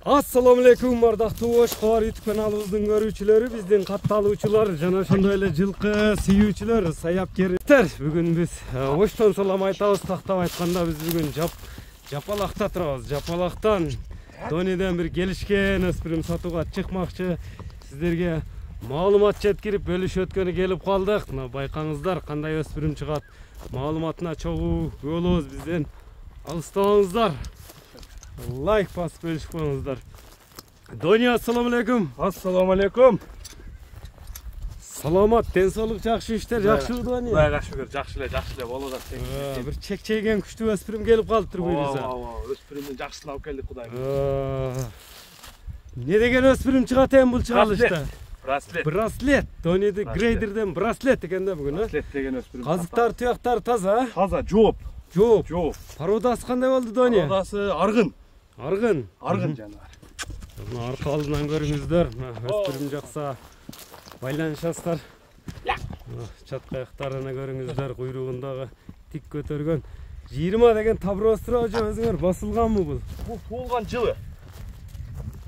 Assalamu alaikum ардактуу Ош YouTube каналыбыздын көрүүчүлөрү, биздин катталуучулар жана ошондой эле жылкы сүйүүчүлөр, саяпкерлер. Бүгүн биз Оштон салам айтабыз. Тактап айтканда биз бүгүн Жапалакта турабыз. Жапалактан Дониден бир келишкен өспүрүм сатууга чыкмакчы. Сиздерге маалымат жеткирип бөлүшүп өткөнү келип калдык. Мына байкаңыздар кандай өспүрүм чыгат. Маалыматына чогуу күбө болобуз. Бизден алыстабаңыздар. Лайк басып бөлүшүп коюңуздар. Доня, ассаламу алейкум. Ассаламу алейкум. Саламат, ден соолук жакшы иштер, жакшыбы Доня? Кудайга шүгүр, жакшы эле болуп атат. Бир чекчейген күчтүү өспүрүм келип калыптыр буйруса. Өспүрүмдүн жакшысын алып келдик Кудайга. Не деген өспүрүм чыгат эми бул чыгарылышта? Браслет. Дониди грейдерден браслет экен да бүгүн, а? Браслет деген өспүрүм. Казыктар, туяктар таза, а? Таза, жооп. Породасы кандай болду Доня? Породасы аргын. Аргын жаныбар. Мына арка алдынан көрүңүздөр. Өспүрүм жакса байланышасыздар. Чатка аяктарына көрүңүздөр, куйругундагы тик көтөргөн 20 деген таброз турабы же өзүңөр басылганбы бул? Бул туулган жылы.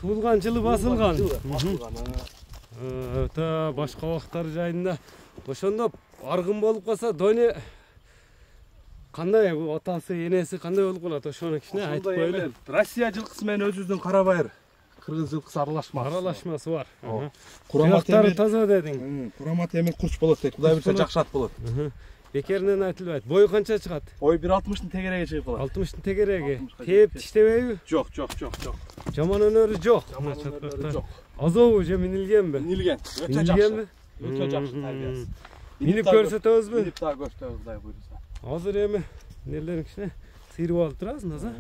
Туулган жылы басылган. Өтө башка убактар жайында. Ошондо аргын болуп калса Доня кандай атасы, энеси кандай болуп калат? Ошону кичине айтып коелу. Россия жылкысы менен өзүбүздүн Карабайыр кыргыз жылкысы аралашмасы бар. Курама темир таза дедиң. Курама темир курч болот дейт. Кудай буйрса жакшат болот. Бекеринен айтылбайт. Бою канча чыгат? Бою 1.60-тын тегереги чыгып калат. 60-тын тегереги. Тээп тиштебейби? Жок. Жаман өнөрү жок. Азобу же минилгенби? Минилген. Өтө жакшы. Өтө жакшы тарбиясы. Минип көрсөтөбүзбү? Минип да көрсөтөбүз, Кудай буйрса. Азыр эми нелерин кичине сыйрып алып турасың аза?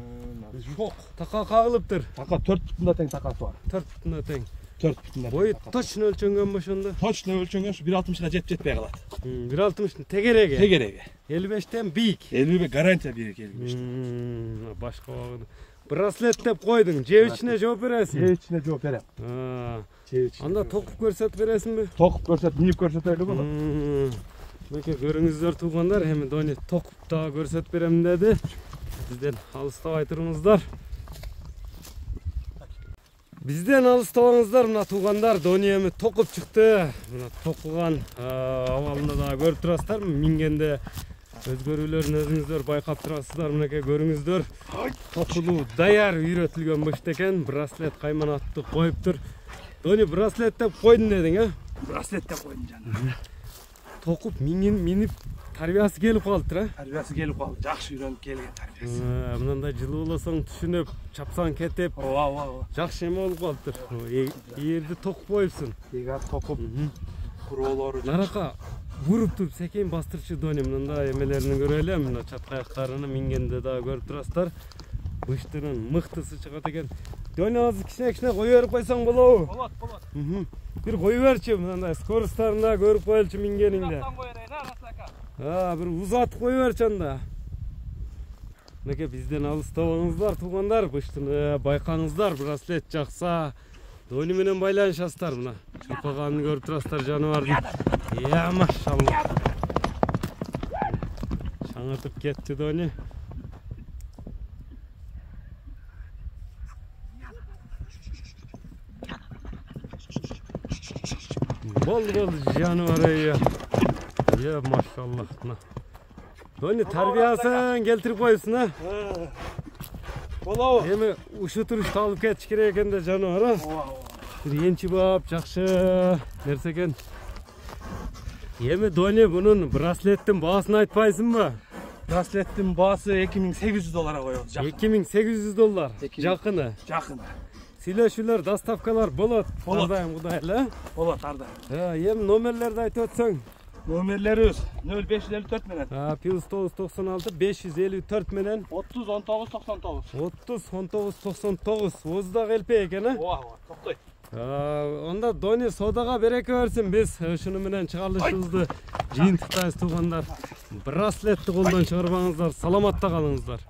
Жок. Така кагылыптыр. Така 4 бутунда тең такасы бар. 4 бутунда тең. 4 бутунда. Бою точно өлчөнгөнбү ошондо? Точно өлчөнгөн 1.60-га жетпей калат. 1.60-тын тегереги. 55тен бийик. 55 гарантия бийик 55. Башка браслет деп койдуң. Жебичине жооп бересиң? Жебичине жооп берем. Анда токуп көрсөтүп бересиңби? Токуп көрсөтүп, минип көрсөтөлү болот. Мынакей көрүңүздөр туугандар, эми Доня токуп да көрсөтүп берем деди. Бизден алыстабай туруңуздар. Бизден алыстабаңыздар, мына туугандар, Доня эми токуп чыкты. Мына токуган абалында да көрүп турасыздар. Мингенде өзгөрүүлөрүн өзүңүздөр байкап турасыздар. Мынакей көрүңүздөр. Токулуу даяр үйрөтүлгөн бышты экен. Браслет кайманатты коюптур. Доня браслет деп койдун дедиң, а? Браслет деп койдум жаным. Токуп минип тарбиясы келип калыптыр, а? Тарбиясы келип калды. Жакшы үйрөнүп келген тарбиясы. Мындай жылуу болсоң түшүнүп, чапсаң кетип. Жакшы эме болуп калыптыр. Эгерде токуп коюпсуң. Эгер токуп куроолору нарака буруп туруп секейин бастырчу Доня мындай эмелерин көрөлү. Мына чатка аяктарыны мингенде да көрүп турасыздар. Быштырын мыктысы чыгат экен. Доня азыр кичине кое берип койсоң болобу? Болот. Бир кое берчи мындай скоросттарында көрүп коелчу мингениңде. Бир узатып кое берчи анда. Мынакей бизден алыстабаңыздар туугандар, быштыны байкаңыздар, браслет жакса Доня менен байланышасыздар. Мына чапаганын көрүп турасыздар жаныбардын. Машалла. Шаңытып кетти Доня. Болду жаныбар машалла. Доня тарбиясын келтирип коюпсуң, а? Болобу? Эми ушу турушта алып кетиш керек экен да жаныбар, а? Бир энчибап жакшы нерсе экен. Эми Доня бунун браслеттин баасын айтпайсыңбы? Браслеттин баасы $2800 коебуз. $2800. Жакыны. Сүйлөшүүлөр, доставкалар болот. Ардайым Кудай эле. Болот ардайым. Эми номерлерди айтып өтсөң. Номерлерибиз 0554 менен. +996 554 менен 30 19 99. 30 19 99. Өзү да келпей экен, а? Токтойт. Онда Доня содага береке берсин. Биз ушуну менен чыгарылышыбызды жыйынтыктайбыз туугандар. Браслетти колдон чыгарбаңыздар, саламатта калыңыздар.